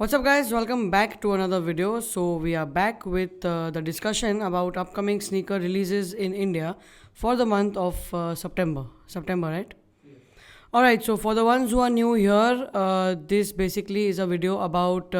What's up, guys? Welcome back to another video. So we are back with the discussion about upcoming sneaker releases in India for the month of September. September, right? All right. So for the ones who are new here, this basically is a video about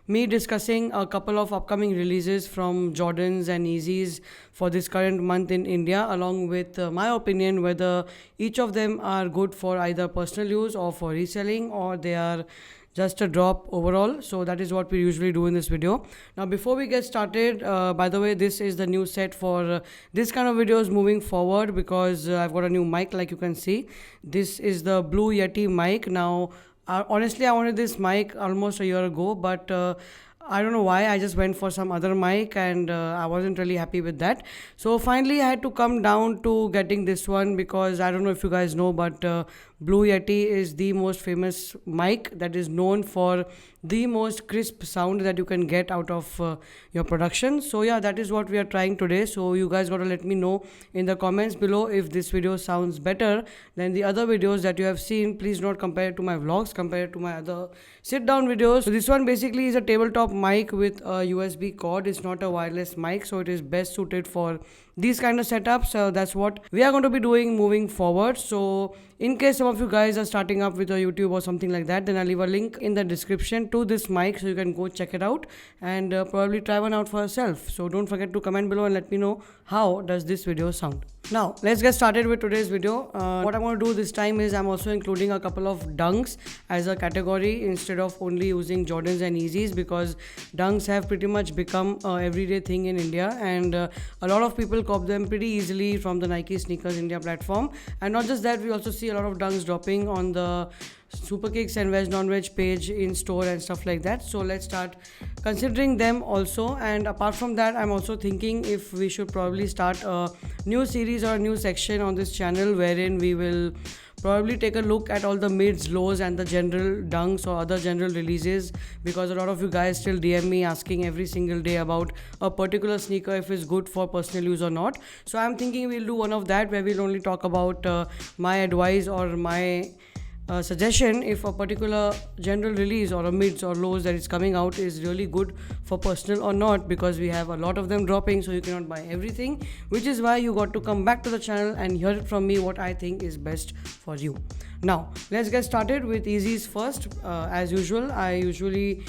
me discussing a couple of upcoming releases from Jordans and Yeezys for this current month in India, along with my opinion whether each of them are good for either personal use or for reselling, or they are just a drop overall. So that is what we usually do in this video. Now before we get started, by the way, this is the new set for this kind of videos moving forward, because I've got a new mic, like you can see. This is the Blue Yeti mic. Now honestly, I wanted this mic almost a year ago, but I don't know why. I just went for some other mic and I wasn't really happy with that. So finally, I had to come down to getting this one, because I don't know if you guys know, but Blue Yeti is the most famous mic that is known for the most crisp sound that you can get out of your production. So yeah, that is what we are trying today. So you guys got to let me know in the comments below if this video sounds better than the other videos that you have seen. Please don't compare it to my vlogs, compare it to my other sit down videos. So this one basically is a tabletop mic with a USB cord. It's not a wireless mic, so it is best suited for these kind of setups. That's what we are going to be doing moving forward. So in case some of you guys are starting up with a YouTube or something like that, then I'll leave a link in the description to this mic, so you can go check it out and probably try one out for yourself. So don't forget to comment below and let me know how does this video sound. Now let's get started with today's video. What I'm going to do this time is I'm also including a couple of dunks as a category instead of only using Jordans and Yeezys, because dunks have pretty much become a everyday thing in India, and a lot of people cop them pretty easily from the Nike Sneakers India platform. And not just that, we also see a lot of dunks dropping on the Super Kicks and Veg Non-Veg page in store and stuff like that. So let's start considering them also. And apart from that, I'm also thinking if we should probably start a new series or a new section on this channel, wherein we will probably take a look at all the mids, lows and the general dunks or other general releases, because a lot of you guys still DM me asking every single day about a particular sneaker, if it's good for personal use or not. So I'm thinking we'll do one of that, where we'll only talk about my advice or my suggestion if a particular general release or a mids or lows that is coming out is really good for personal or not, because we have a lot of them dropping, so you cannot buy everything, which is why you got to come back to the channel and hear it from me what I think is best for you. Now let's get started with Yeezys first. As usual, I usually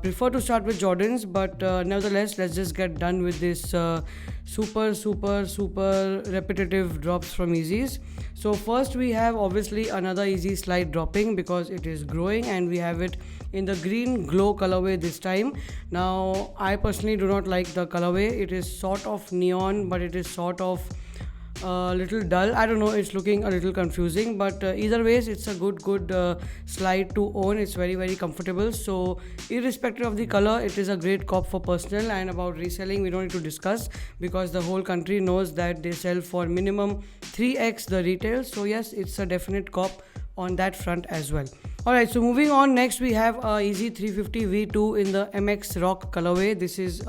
prefer to start with Jordans, but nevertheless, let's just get done with this super repetitive drops from Yeezys. So first we have obviously another Yeezy Slide dropping, because it is growing, and we have it in the green glow colorway this time. Now I personally do not like the colorway. It is sort of neon, but it is sort of a little dull. I don't know, it's looking a little confusing, but either ways it's a good slide to own. It's very comfortable. So irrespective of the color, it is a great cop for personal. And about reselling, we don't need to discuss, because the whole country knows that they sell for minimum 3x the retail. So yes, it's a definite cop on that front as well. Alright, so moving on, next we have a Yeezy 350 V2 in the MX Rock colorway. This is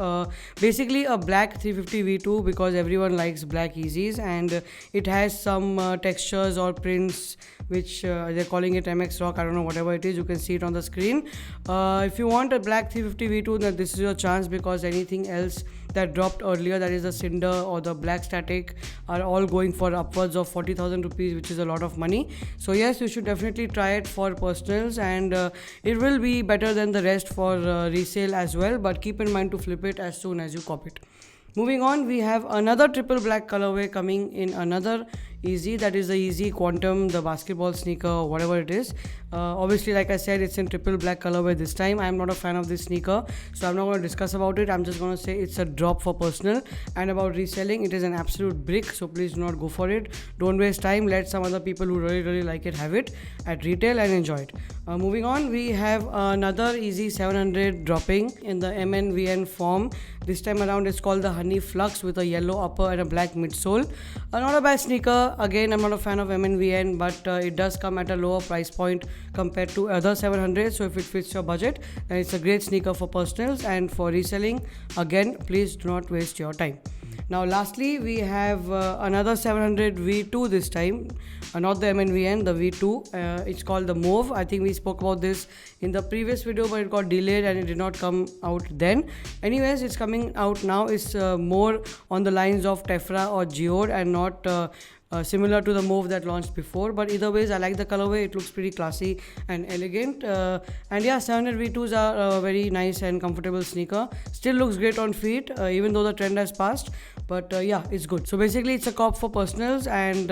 basically a black 350 V2, because everyone likes black Yeezys, and it has some textures or prints which they're calling it MX Rock. I don't know, whatever it is, you can see it on the screen. If you want a black 350 V2, then this is your chance, because anything else that dropped earlier, that is the Cinder or the Black Static, are all going for upwards of 40,000 rupees, which is a lot of money. So yes, you should definitely try it for personals, and it will be better than the rest for resale as well, but keep in mind to flip it as soon as you cop it. Moving on, we have another triple black colorway coming in another Yeezy, that is the Yeezy Quantum, the basketball sneaker or whatever it is. Obviously, like I said, it's in triple black colorway this time. I'm not a fan of this sneaker, so I'm not going to discuss about it. I'm just going to say it's a drop for personal. And about reselling, it is an absolute brick, so please do not go for it. Don't waste time. Let some other people who really like it have it at retail and enjoy it. Moving on, we have another Yeezy 700 dropping in the MNVN form. This time around, it's called the Honey Flux with a yellow upper and a black midsole. Not a bad sneaker. Again, I'm not a fan of MNVN, but it does come at a lower price point compared to other 700. So if it fits your budget, then it's a great sneaker for personals. And for reselling, again, please do not waste your time. Now lastly we have another 700 V2 this time, not the MNVN, the V2. It's called the Mauve. I think we spoke about this in the previous video, but it got delayed and it did not come out then. Anyways, it's coming out now. It's more on the lines of Tephra or Geode and not similar to the Mauve that launched before. But either ways, I like the colorway. It looks pretty classy and elegant. And yeah, 700 V2s are a very nice and comfortable sneaker. Still looks great on feet, even though the trend has passed. But yeah, it's good. So basically, it's a cop for personals and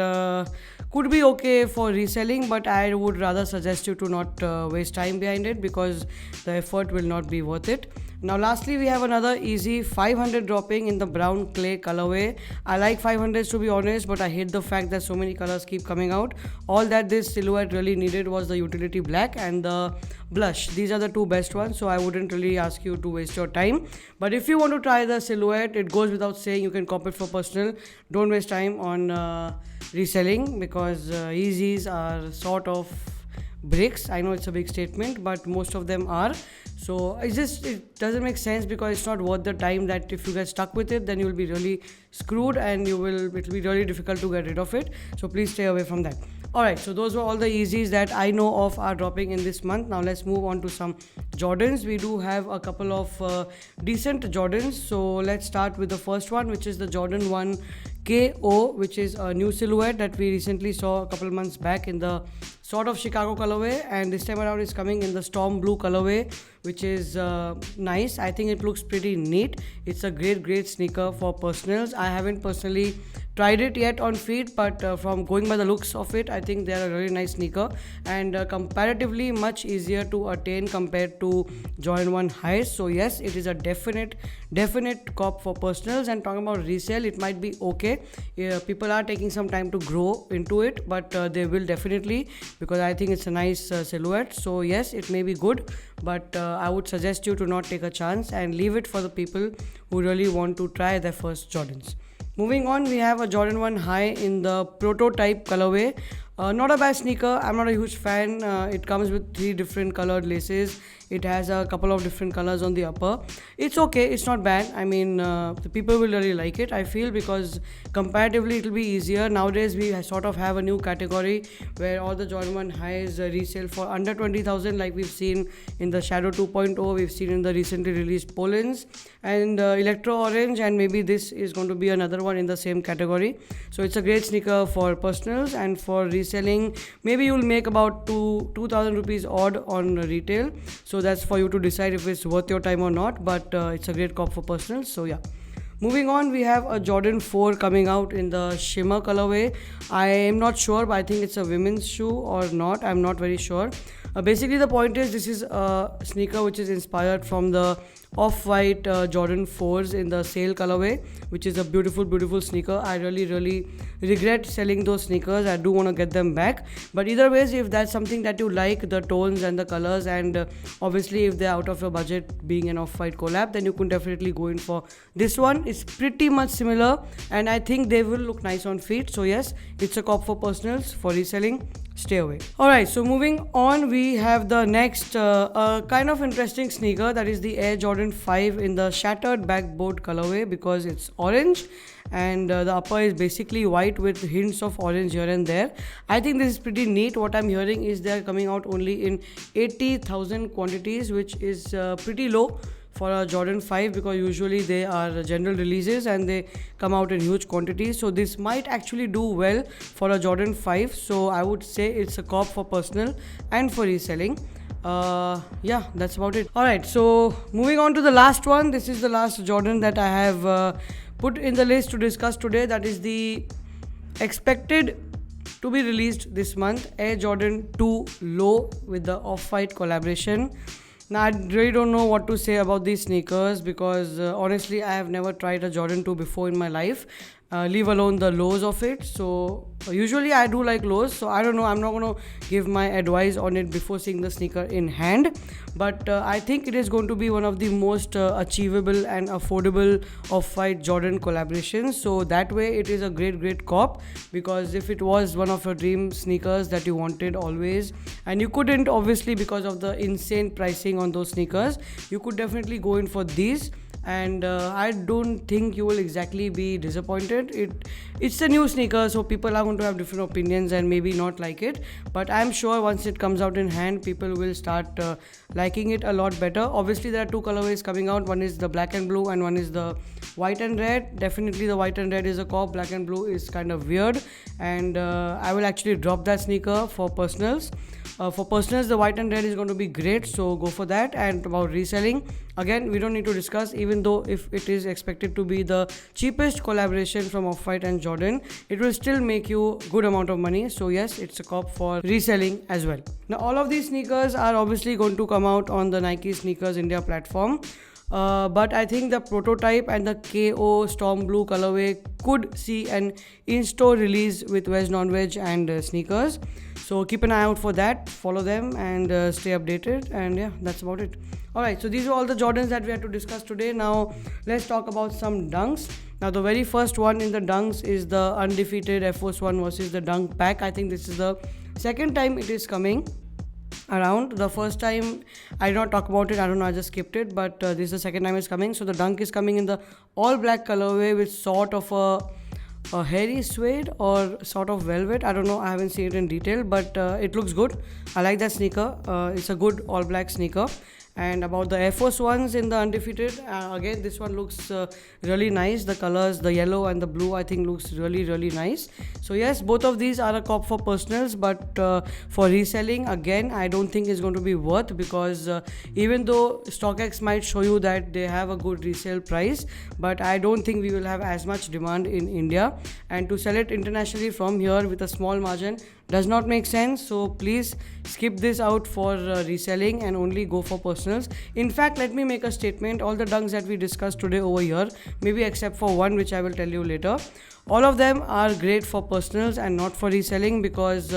could be okay for reselling, but I would rather suggest you to not waste time behind it because the effort will not be worth it. Now lastly we have another easy 500 dropping in the brown clay colorway. I like 500s to be honest, but I hate the fact that so many colors keep coming out. All that this silhouette really needed was the utility black and the blush. These are the two best ones, so I wouldn't really ask you to waste your time. But if you want to try the silhouette, it goes without saying you can cop it for personal. Don't waste time on reselling because Yeezys are sort of bricks. I know it's a big statement, but most of them are. So it doesn't make sense because it's not worth the time that if you get stuck with it, then you will be really screwed and it will be really difficult to get rid of it. So please stay away from that. Alright, so those were all the Yeezys that I know of are dropping in this month. Now let's move on to some Jordans. We do have a couple of decent Jordans. So let's start with the first one, which is the Jordan 1 KO, which is a new silhouette that we recently saw a couple of months back in the sort of Chicago colorway, and this time around it's coming in the storm blue colorway, which is nice. I think it looks pretty neat. It's a great sneaker for personals. I haven't personally tried it yet on feet, but from going by the looks of it, I think they're a really nice sneaker and comparatively much easier to attain compared to Jordan 1 highs. So yes, it is a definite cop for personals. And talking about resale, it might be okay. People are taking some time to grow into it, but they will definitely, because I think it's a nice silhouette. So yes, it may be good, but I would suggest you to not take a chance and leave it for the people who really want to try their first Jordans. Moving on, we have a Jordan 1 high in the prototype colorway. Not a bad sneaker. I'm not a huge fan. It comes with 3 different colored laces. It has a couple of different colors on the upper. It's okay. It's not bad. I mean, the people will really like it, I feel, because comparatively it will be easier. Nowadays, we sort of have a new category where all the Jordan 1 highs resale for under 20,000, like we've seen in the Shadow 2.0, we've seen in the recently released Polens and Electro Orange, and maybe this is going to be another one in the same category. So it's a great sneaker for personals, and for reselling, maybe you'll make about 2,000 rupees odd on retail. So that's for you to decide if it's worth your time or not, but it's a great cop for personals. So yeah. Moving on, we have a Jordan 4 coming out in the shimmer colorway. I am not sure, but I think it's a women's shoe or not. I'm not very sure. Basically, the point is this is a sneaker which is inspired from the off-white Jordan 4s in the sail colorway, which is a beautiful sneaker. I really regret selling those sneakers. I do want to get them back, but either ways, if that's something that you like, the tones and the colors, and obviously if they're out of your budget being an off-white collab, then you can definitely go in for this one. It's pretty much similar and I think they will look nice on feet. So yes, it's a cop for personals. For reselling, stay away. Alright, so moving on, we have the next kind of interesting sneaker, that is the Air Jordan 5 in the shattered backboard colorway, because it's orange and the upper is basically white with hints of orange here and there. I think this is pretty neat. What I'm hearing is they're coming out only in 80,000 quantities, which is pretty low for a Jordan 5, because usually they are general releases and they come out in huge quantities. So this might actually do well for a Jordan 5. So I would say it's a cop for personal and for reselling. Yeah, that's about it. Alright, so moving on to the last one. This is the last Jordan that I have put in the list to discuss today. That is the expected to be released this month, Air Jordan 2 Low with the Off-White collaboration. Now, I really don't know what to say about these sneakers because honestly, I have never tried a Jordan 2 before in my life, leave alone the lows of it. So usually I do like lows, so I don't know. I'm not going to give my advice on it before seeing the sneaker in hand. But I think it is going to be one of the most achievable and affordable Off-White Jordan collaborations. So that way it is a great cop, because if it was one of your dream sneakers that you wanted always and you couldn't, obviously because of the insane pricing on those sneakers, you could definitely go in for these. and I don't think you will exactly be disappointed. It's a new sneaker, so people are going to have different opinions and maybe not like it, but I'm sure once it comes out in hand, people will start liking it a lot better. Obviously there are two colorways coming out. One is the black and blue and one is the white and red. Definitely the white and red is a cop, black and blue is kind of weird, and I will actually drop that sneaker for personals. For personals, the white and red is going to be great, so go for that. And about reselling, again, we don't need to discuss, even though if it is expected to be the cheapest collaboration from Off-White and Jordan, it will still make you good amount of money. So yes, it's a cop for reselling as well. Now all of these sneakers are obviously going to come out on the Nike Sneakers India platform. But I think the prototype and the KO Storm Blue colorway could see an in-store release with Veg Non-Veg and sneakers. So keep an eye out for that, follow them and stay updated, and yeah, that's about it. Alright, so these are all the Jordans that we had to discuss today. Now let's talk about some Dunks. Now the very first one in the Dunks is the undefeated Air Force One versus the Dunk pack. I think this is the second time it is coming around. The first time I did not talk about it, I don't know, I just skipped it, but this is the second time it's coming. So the Dunk is coming in the all black colorway with sort of a hairy suede or sort of velvet. I don't know, I haven't seen it in detail, but it looks good. I like that sneaker. It's a good all black sneaker. And about the Air Force Ones in the undefeated, again this one looks really nice. The colors, the yellow and the blue, I think looks really nice. So yes, both of these are a cop for personals, but for reselling, again, I don't think it's going to be worth, because even though StockX might show you that they have a good resale price, but I don't think we will have as much demand in India, and to sell it internationally from here with a small margin does not make sense. So please skip this out for reselling and only go for personals. In fact, let me make a statement. All the Dunks that we discussed today over here, maybe except for one which I will tell you later, all of them are great for personals and not for reselling, because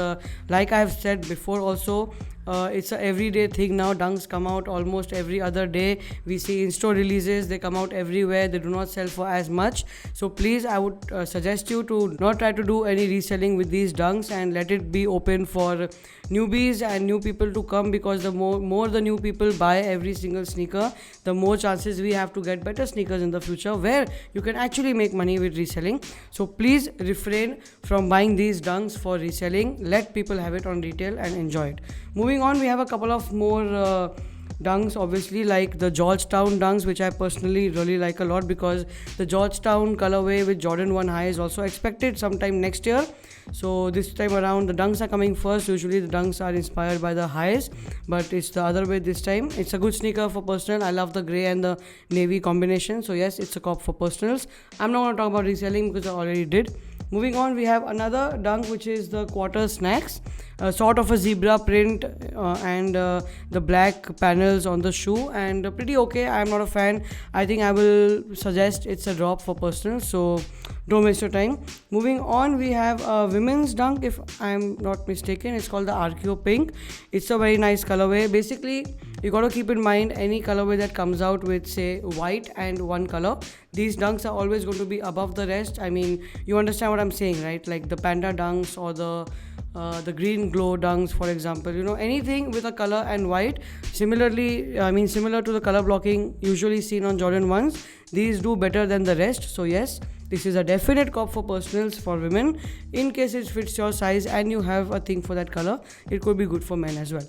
like I have said before also, it's a everyday thing now. Dunks come out almost every other day. We see in-store releases, they come out everywhere. They do not sell for as much. So please, I would suggest you to not try to do any reselling with these Dunks, and let it be open for newbies and new people to come, because the more the new people buy every single sneaker, the more chances we have to get better sneakers in the future where you can actually make money with reselling. So please refrain from buying these Dunks for reselling. Let people have it on retail and enjoy it. Moving on, we have a couple of more Dunks, obviously, like the Georgetown Dunks, which I personally really like a lot, because the Georgetown colorway with Jordan 1 High is also expected sometime next year. So this time around, the Dunks are coming first. Usually the Dunks are inspired by the highs, but it's the other way this time. It's a good sneaker for personal. I love the grey and the navy combination. So yes, it's a cop for personals. I'm not going to talk about reselling because I already did. Moving on, we have another Dunk, which is the Quarter Snacks, sort of a zebra print and the black panels on the shoe, and pretty okay. I'm not a fan. I think I will suggest it's a drop for personal, so don't waste your time. Moving on, we have a women's Dunk, if I'm not mistaken. It's called the Archeo Pink. It's a very nice colorway. Basically, you got to keep in mind any colorway that comes out with, say, white and one color, these Dunks are always going to be above the rest. I mean, you understand what I'm saying, right? Like the Panda Dunks or the green glow Dunks, for example. You know, anything with a color and white. Similarly, similar to the color blocking usually seen on Jordan 1s, these do better than the rest. So yes, this is a definite cop for personals for women. In case it fits your size and you have a thing for that color, it could be good for men as well.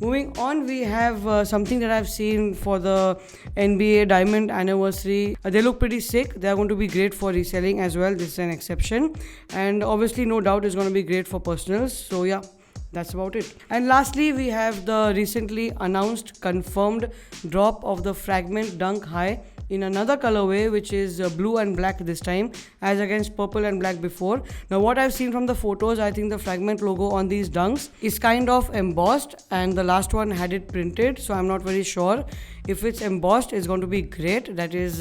Moving on, we have something that I've seen for the NBA Diamond Anniversary. They look pretty sick. They are going to be great for reselling as well. This is an exception. And obviously, no doubt, it's going to be great for personals. So yeah, that's about it. And lastly, we have the recently announced confirmed drop of the Fragment Dunk High in another colorway, which is blue and black this time, as against purple and black before. Now what I've seen from the photos, I think the Fragment logo on these Dunks is kind of embossed, and the last one had it printed, so I'm not very sure. If it's embossed, it's going to be great. That is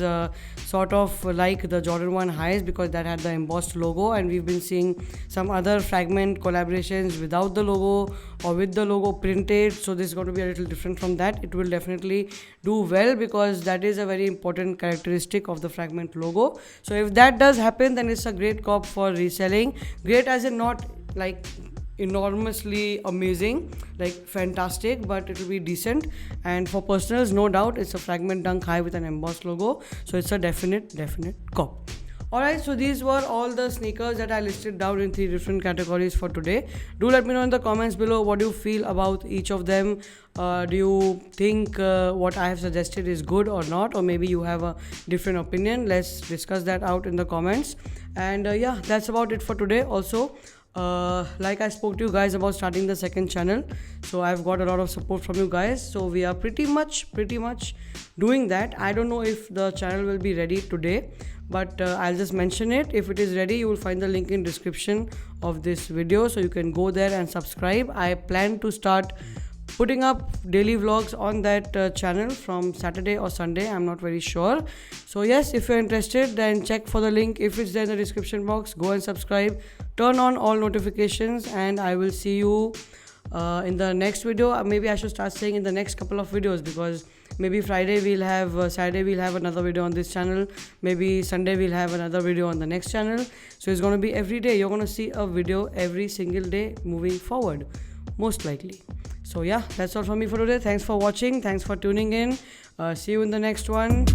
sort of like the Jordan 1 Highs, because that had the embossed logo, and we've been seeing some other Fragment collaborations without the logo or with the logo printed, so this is going to be a little different from that. It will definitely do well, because that is a very important characteristic of the Fragment logo. So if that does happen, then it's a great cop for reselling. Great as in not like enormously amazing, like fantastic, but it will be decent. And for personals, no doubt, it's a fragment dunk high with an embossed logo, so it's a definite cop. Alright, so these were all the sneakers that I listed down in 3 different categories for today. Do let me know in the comments below what you feel about each of them. Do you think what I have suggested is good or not, or maybe you have a different opinion? Let's discuss that out in the comments. And yeah, that's about it for today. Also, like I spoke to you guys about starting the second channel, so I've got a lot of support from you guys, so we are pretty much doing that. I don't know if the channel will be ready today, but I'll just mention it. If it is ready, you will find the link in description of this video, so you can go there and subscribe. I plan to start putting up daily vlogs on that channel from Saturday or Sunday, I'm not very sure. So yes, if you're interested, then check for the link. If it's there in the description box, go and subscribe, turn on all notifications, and I will see you in the next video. Maybe I should start saying in the next couple of videos, because maybe Friday we'll have, Saturday we'll have another video on this channel, maybe Sunday we'll have another video on the next channel. So it's going to be every day. You're going to see a video every single day moving forward, most likely. So yeah, that's all from me for today. Thanks for watching. Thanks for tuning in. See you in the next one.